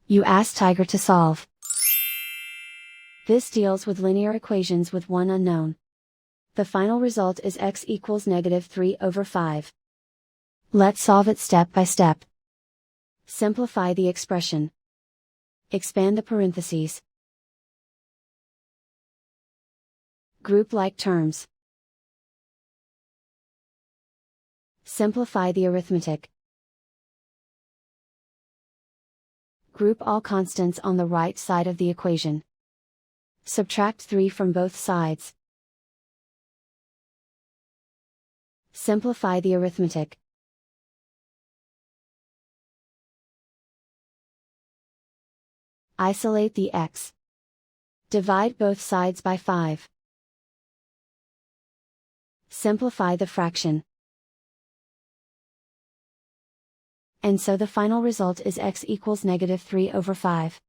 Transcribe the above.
You ask Tiger to solve. This deals with linear equations with one unknown. The final result is x equals -3/5. Let's solve it step by step. Simplify the expression. Expand the parentheses. Group like terms. Simplify the arithmetic. Group all constants on the right side of the equation. Subtract 3 from both sides. Simplify the arithmetic. Isolate the x. Divide both sides by 5. Simplify the fraction. And so the final result is x equals -3/5.